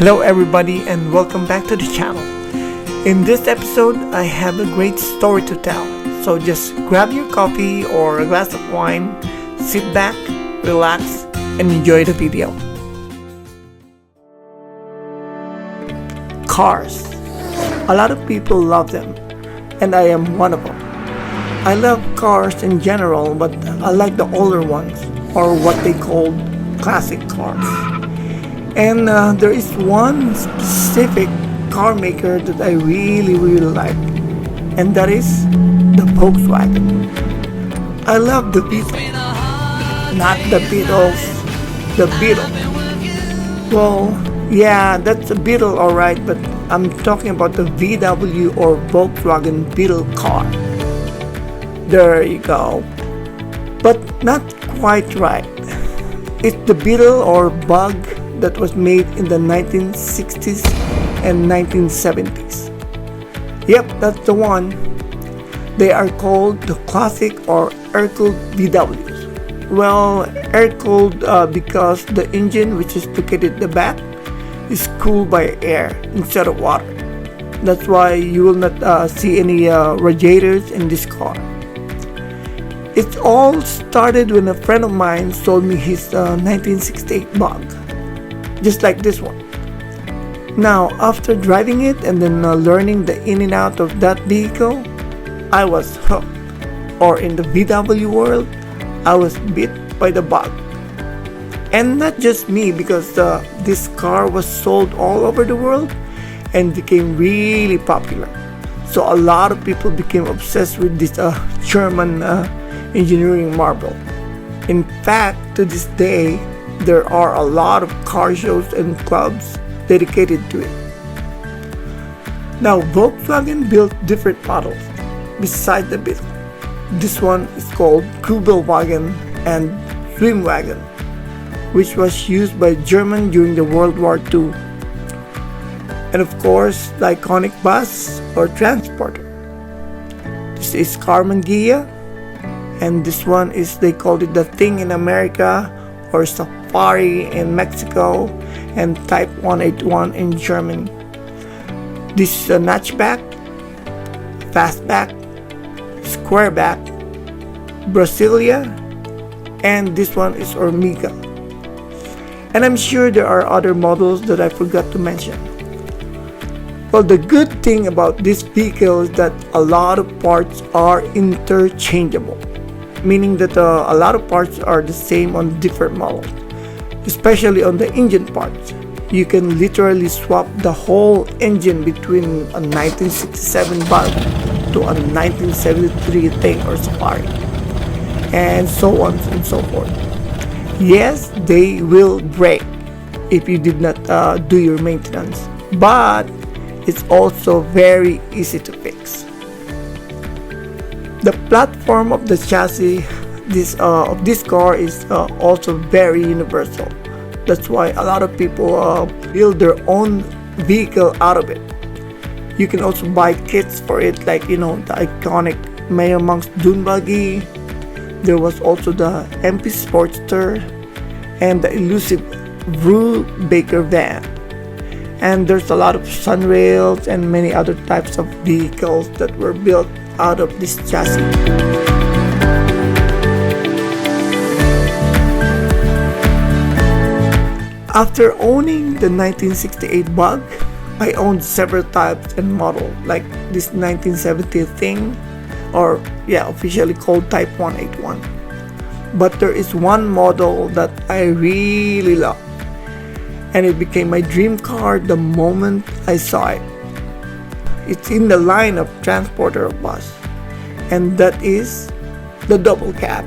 Hello everybody and welcome back to the channel. In this episode, I have a great story to tell. So just grab your coffee or a glass of wine, sit back, relax, and enjoy the video. Cars. A lot of people love them, and I am one of them. I love cars in general, but I like the older ones, or what they call classic cars. And there is one specific car maker that I really like, and that is the Volkswagen. I love the Beetle, not the Beatles, the Beetle. Well, yeah, that's a Beetle alright, but I'm talking about the VW or Volkswagen Beetle car. There you go. But not quite right. It's the Beetle or Bug that was made in the 1960s and 1970s. Yep, that's the one. They are called the classic or air-cooled VWs. Well, air-cooled because the engine, which is located at the back, is cooled by air instead of water. That's why you will not see any radiators in this car. It all started when a friend of mine sold me his 1968 Bug, just like this one. Now, after driving it and then learning the in and out of that vehicle, I was hooked. Or in the VW world, I was bit by the bug. And not just me, because this car was sold all over the world and became really popular. So a lot of people became obsessed with this German engineering marvel. In fact, to this day, there are a lot of car shows and clubs dedicated to it. Now, Volkswagen built different models besides the Beetle. This one is called Kugelwagen and Schwimmwagen, which was used by Germany during the World War II. And of course, the iconic bus or transporter. This is Carmen Ghia, and this one is, they called it the Thing in America, or Safari in Mexico, and Type 181 in Germany. This is a notchback, fastback, squareback, Brasilia, and this one is Omega. And I'm sure there are other models that I forgot to mention. Well, the good thing about this vehicle is that a lot of parts are interchangeable, meaning that a lot of parts are the same on different models, especially on the engine parts. You can literally swap the whole engine between a 1967 Bug to a 1973 Thing or Safari, and so on and so forth. Yes, they will break if you did not do your maintenance, but it's also very easy to fix. The platform of the chassis of this car is also very universal. That's why a lot of people build their own vehicle out of it. You can also buy kits for it, like the iconic Mayor Monk's Dune Buggy. There was also the MP Sportster and the elusive Vru Baker van. And there's a lot of sunrails and many other types of vehicles that were built out of this chassis. After owning the 1968 Bug, I owned several types and models, like this 1970 Thing, or officially called Type 181. But there is one model that I really love, and it became my dream car the moment I saw it. It's in the line of transporter or bus, and that is the double cab,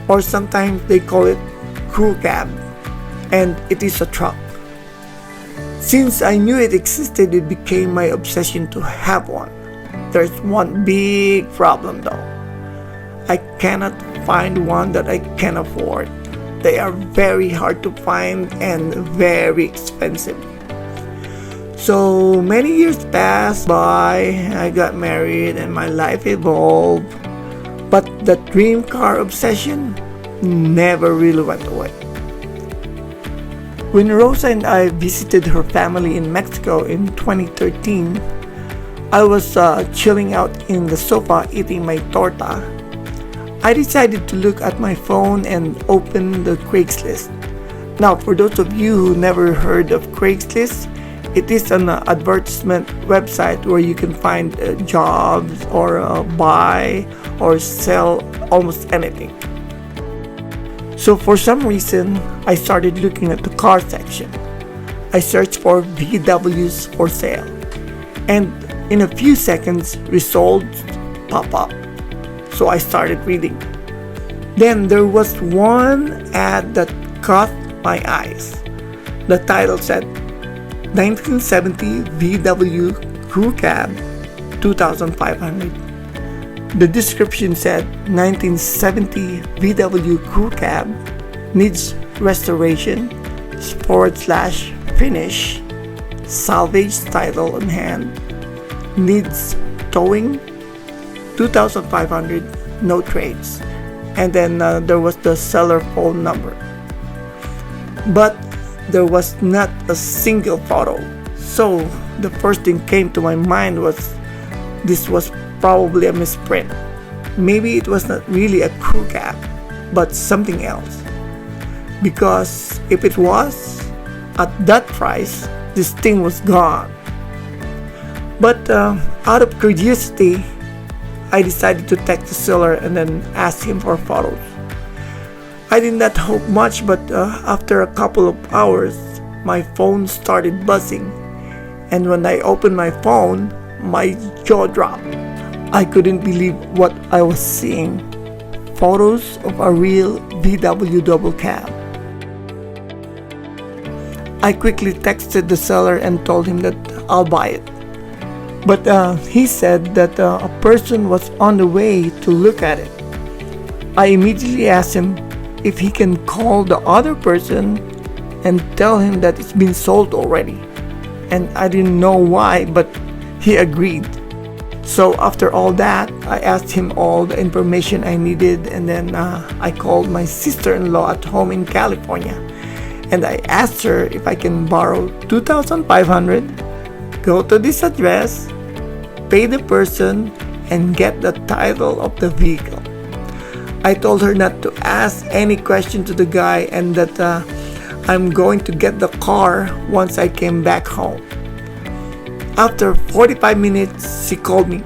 or sometimes they call it crew cab, and it is a truck. Since I knew it existed, it became my obsession to have one. There's one big problem though. I cannot find one that I can afford. They are very hard to find and very expensive. So many years passed by, I got married and my life evolved, but the dream car obsession never really went away. When Rosa and I visited her family in Mexico in 2013, I was chilling out in the sofa eating my torta. I decided to look at my phone and open the Craigslist. Now, for those of you who never heard of Craigslist, it is an advertisement website where you can find jobs or buy or sell almost anything. So for some reason, I started looking at the car section. I searched for VWs for sale, and in a few seconds, results pop up. So I started reading. Then there was one ad that caught my eyes. The title said 1970 VW Crew Cab 2500. The description said 1970 VW Crew Cab needs restoration / finish, salvage title on hand, needs towing, 2500, no trades. And then there was the seller phone number. But there was not a single photo. So the first thing came to my mind was this was probably a misprint. Maybe it was not really a crew cab, but something else. Because if it was, at that price, this thing was gone. But out of curiosity, I decided to text the seller and then ask him for photos. I did not hope much, but after a couple of hours, my phone started buzzing. And when I opened my phone, my jaw dropped. I couldn't believe what I was seeing. Photos of a real VW double cab. I quickly texted the seller and told him that I'll buy it. But he said that a person was on the way to look at it. I immediately asked him if he can call the other person and tell him that it's been sold already. And I didn't know why, but he agreed. So after all that, I asked him all the information I needed, and then I called my sister-in-law at home in California. And I asked her if I can borrow 2,500, go to this address, pay the person, and get the title of the vehicle. I told her not to ask any question to the guy and that I'm going to get the car once I came back home. After 45 minutes, she called me.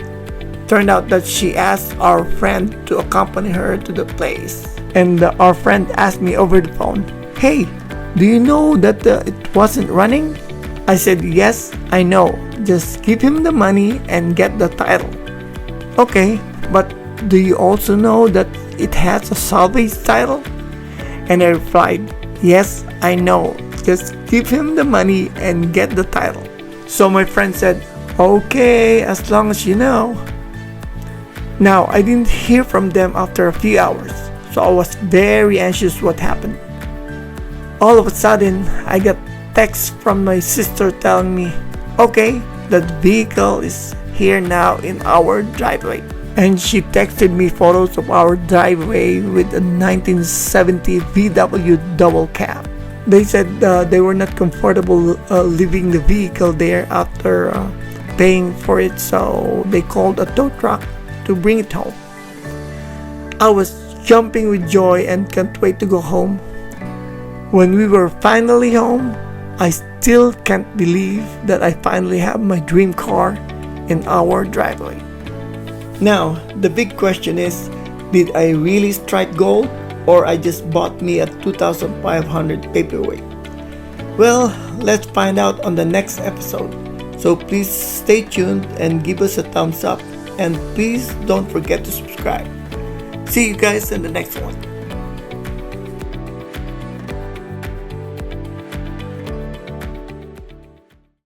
Turned out that she asked our friend to accompany her to the place. And our friend asked me over the phone, "Hey, do you know that it wasn't running?" I said, "Yes, I know. Just give him the money and get the title." "Okay, but do you also know that it has a salvage title?" And I replied, "Yes, I know. Just give him the money and get the title." So my friend said, "Okay, as long as you know." Now, I didn't hear from them after a few hours, so I was very anxious what happened. All of a sudden, I got text from my sister telling me, "Okay, the vehicle is here now in our driveway." And she texted me photos of our driveway with a 1970 VW double cab. They said they were not comfortable leaving the vehicle there after paying for it, so they called a tow truck to bring it home. I was jumping with joy and can't wait to go home. When we were finally home, I still can't believe that I finally have my dream car in our driveway. Now, the big question is, did I really strike gold, or I just bought me a 2,500 paperweight? Well, let's find out on the next episode. So please stay tuned and give us a thumbs up, and please don't forget to subscribe. See you guys in the next one.